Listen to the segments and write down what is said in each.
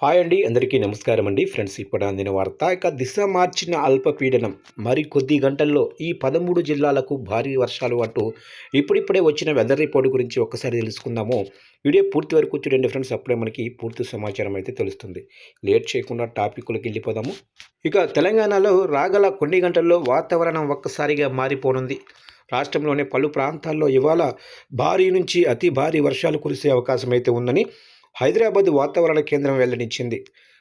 Hi అండి, అందరికీ నమస్కారం అండి. ఫ్రెండ్స్, ఇప్పుడు అందిన వార్త. దిశ మార్చిన అల్పపీడనం మరి కొద్ది గంటల్లో ఈ 13 జిల్లాలకు భారీ వర్షాలు అంటూ ఇప్పుడిప్పుడే వచ్చిన వెదర్ రిపోర్ట్ గురించి ఒక్కసారి తెలుసుకుందాము. వీడియో పూర్తి వరకు చూడండి ఫ్రెండ్స్, అప్పుడే మనకి పూర్తి సమాచారం అయితే తెలుస్తుంది. లేట్ చేయకుండా టాపిక్లోకి వెళ్ళిపోదాము. తెలంగాణలో రాగల కొన్ని గంటల్లో వాతావరణం ఒక్కసారిగా మారిపోనుంది. రాష్ట్రంలోని పలు ప్రాంతాల్లో ఇవాళ భారీ నుంచి అతి భారీ వర్షాలు కురిసే అవకాశం అయితే ఉందని హైదరాబాద్ వాతావరణ కేంద్రం వెల్లడించింది.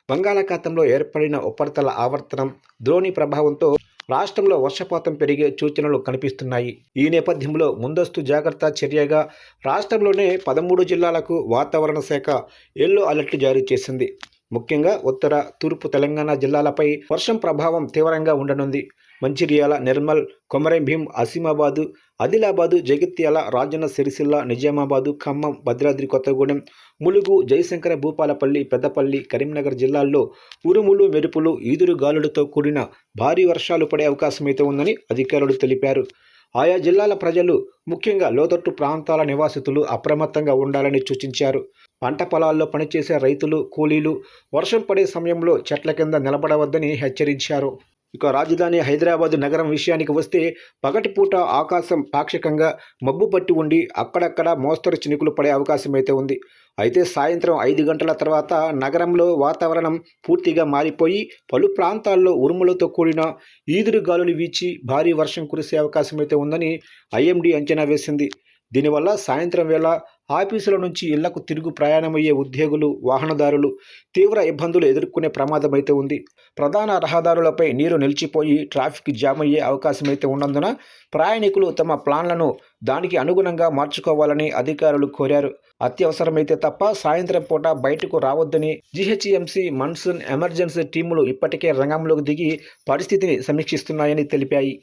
బంగాళాఖాతంలో ఏర్పడిన ఉపరితల ఆవర్తనం ద్రోణి ప్రభావంతో రాష్ట్రంలో వర్షపాతం పెరిగే సూచనలు కనిపిస్తున్నాయి. ఈ నేపథ్యంలో ముందస్తు జాగ్రత్త చర్యగా రాష్ట్రంలోనే 13 జిల్లాలకు వాతావరణ శాఖ ఎల్లో అలర్ట్ జారీ చేసింది. ముఖ్యంగా ఉత్తర, తూర్పు తెలంగాణ జిల్లాలపై వర్షం ప్రభావం తీవ్రంగా ఉండనుంది. మంచిర్యాల, నిర్మల్, కొమరంభీం, ఆసిమాబాదు, ఆదిలాబాదు, జగిత్యాల, రాజన్న సిరిసిల్ల, నిజామాబాదు, ఖమ్మం, భద్రాద్రి కొత్తగూడెం, ములుగు, జయశంకర భూపాలపల్లి, పెద్దపల్లి, కరీంనగర్ జిల్లాల్లో ఉరుములు, మెరుపులు, ఈదురు గాలులతో కూడిన భారీ వర్షాలు పడే అవకాశమైతే ఉందని అధికారులు తెలిపారు. ఆయా జిల్లాల ప్రజలు, ముఖ్యంగా లోతట్టు ప్రాంతాల నివాసితులు అప్రమత్తంగా ఉండాలని సూచించారు. పంట పొలాల్లో పనిచేసే రైతులు, కూలీలు వర్షం పడే సమయంలో చెట్ల కింద నిలబడవద్దని హెచ్చరించారు. రాజధాని హైదరాబాద్ నగరం విషయానికి వస్తే పగటిపూట ఆకాశం పాక్షికంగా మబ్బు పట్టి ఉండి అక్కడక్కడ మోస్తరు చినుకులు పడే అవకాశం అయితే ఉంది. అయితే సాయంత్రం 5 గంటల తర్వాత నగరంలో వాతావరణం పూర్తిగా మారిపోయి పలు ప్రాంతాల్లో ఉరుములతో కూడిన ఈదురు గాలులు వీచి భారీ వర్షం కురిసే అవకాశం అయితే ఉందని ఐఎండీ అంచనా వేసింది. దీనివల్ల సాయంత్రం వేళ ఆఫీసుల నుంచి ఇళ్లకు తిరుగు ప్రయాణమయ్యే ఉద్యోగులు, వాహనదారులు తీవ్ర ఇబ్బందులు ఎదుర్కొనే ప్రమాదం అయితే ఉంది. ప్రధాన రహదారులపై నీరు నిలిచిపోయి ట్రాఫిక్ జామ్ అయ్యే అవకాశం అయితే ఉన్నందున ప్రయాణికులు తమ ప్లాన్లను దానికి అనుగుణంగా మార్చుకోవాలని అధికారులు కోరారు. అత్యవసరమైతే తప్ప సాయంత్రం పూట బయటకు రావద్దని జీహెచ్ఎంసీ మాన్సూన్ ఎమర్జెన్సీ టీములు ఇప్పటికే రంగంలోకి దిగి పరిస్థితిని సమీక్షిస్తున్నాయని తెలిపాయి.